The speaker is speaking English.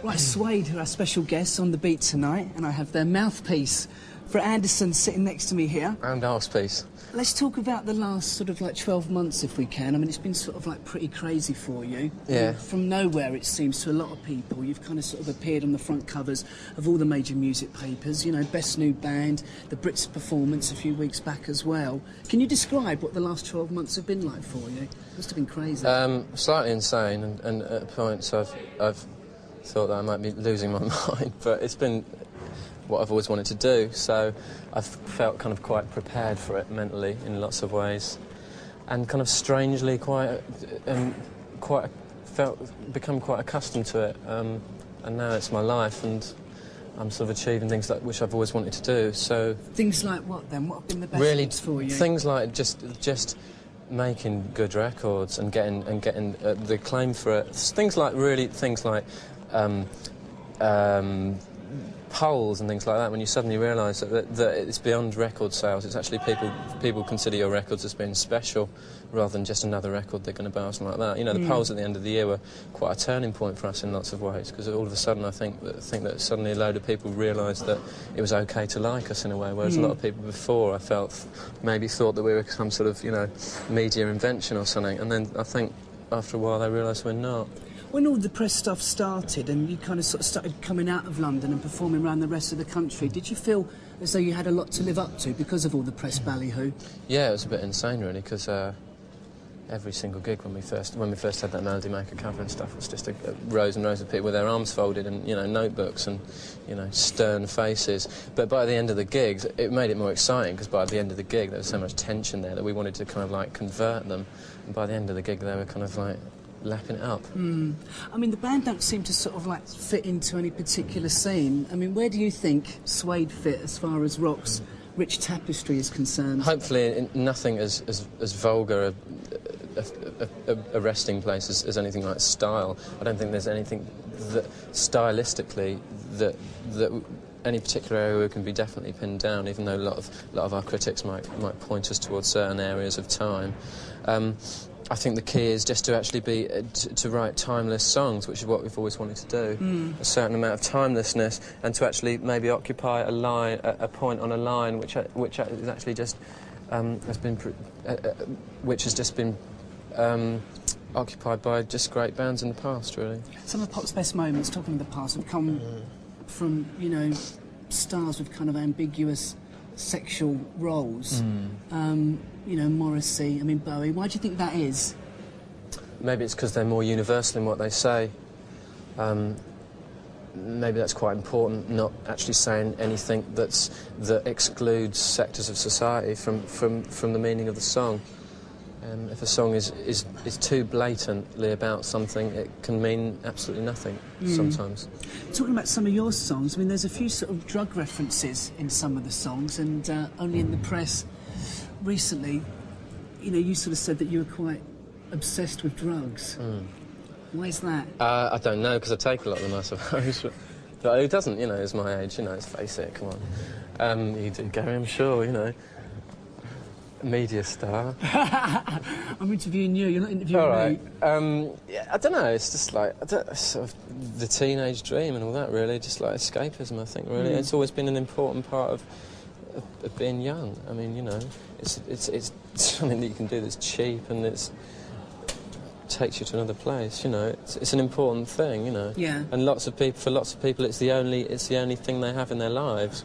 Right, Suede, who are our special guests on the beat tonight, and I have their mouthpiece, Brett Anderson, sitting next to me here. And arsepiece. Let's talk about the last sort of like 12 months, if we can. I mean, it's been sort of like pretty crazy for you. Yeah. From nowhere, it seems, to a lot of people. You've kind of sort of appeared on the front covers of all the major music papers. You know, Best New Band, the Brits performance a few weeks back as well. Can you describe what the last 12 months have been like for you? It must have been crazy. Slightly insane, and at points I've thought that I might be losing my mind, but it's been what I've always wanted to do, so I've felt kind of quite prepared for it mentally in lots of ways, and kind of strangely become quite accustomed to it, and now it's my life, and I'm sort of achieving things which I've always wanted to do. So things like what then? What have been the best really things for you? Things like just making good records and getting the acclaim for it. Things like polls and things like that, when you suddenly realise that it's beyond record sales. It's actually people consider your records as being special rather than just another record they're going to buy or something like that. You know, the polls at the end of the year were quite a turning point for us in lots of ways, because all of a sudden I think that suddenly a load of people realised that it was okay to like us in a way, whereas a lot of people before I felt maybe thought that we were some sort of, you know, media invention or something, and then I think after a while they realised we're not. When all the press stuff started and you kind of sort of started coming out of London and performing around the rest of the country, did you feel as though you had a lot to live up to because of all the press ballyhoo? Yeah, it was a bit insane really, because every single gig when we first had that Melody Maker cover and stuff was just rows and rows of people with their arms folded and, you know, notebooks and, you know, stern faces. But by the end of the gigs, it made it more exciting, because by the end of the gig there was so much tension there that we wanted to kind of like convert them, and by the end of the gig they were kind of like lapping it up. I mean, the band don't seem to sort of like fit into any particular scene. I mean, where do you think Suede fit as far as rock's rich tapestry is concerned? Hopefully nothing as vulgar a resting place as anything like style. I don't think there's anything that stylistically that any particular area can be definitely pinned down, even though a lot of our critics might point us towards certain areas of time. I think the key is just to actually be to write timeless songs, which is what we've always wanted to do. A certain amount of timelessness, and to actually maybe occupy a point on a line which is actually just which has just been occupied by just great bands in the past, really. Some of pop's best moments, talking of the past, have come from, you know, stars with kind of ambiguous sexual roles. You know, Morrissey, I mean, Bowie. Why do you think that is? Maybe it's because they're more universal in what they say. Maybe that's quite important, not actually saying anything that excludes sectors of society from the meaning of the song. If a song is too blatantly about something, it can mean absolutely nothing sometimes. Talking about some of your songs, I mean, there's a few sort of drug references in some of the songs, and only in the press recently, you know, you sort of said that you were quite obsessed with drugs. Why is that? I don't know, because I take a lot of them, I suppose. But who doesn't, you know, is my age, you know, let's face it, come on. You do, Gary, I'm sure, you know. Media star. I'm interviewing you, you're not interviewing me. Yeah, I don't know, it's just like, sort of the teenage dream and all that, really, just like escapism, I think, really. It's always been an important part of being young. I mean, you know, it's something that you can do that's cheap and takes you to another place, you know. It's an important thing, you know. Yeah. And for lots of people, it's the only thing they have in their lives.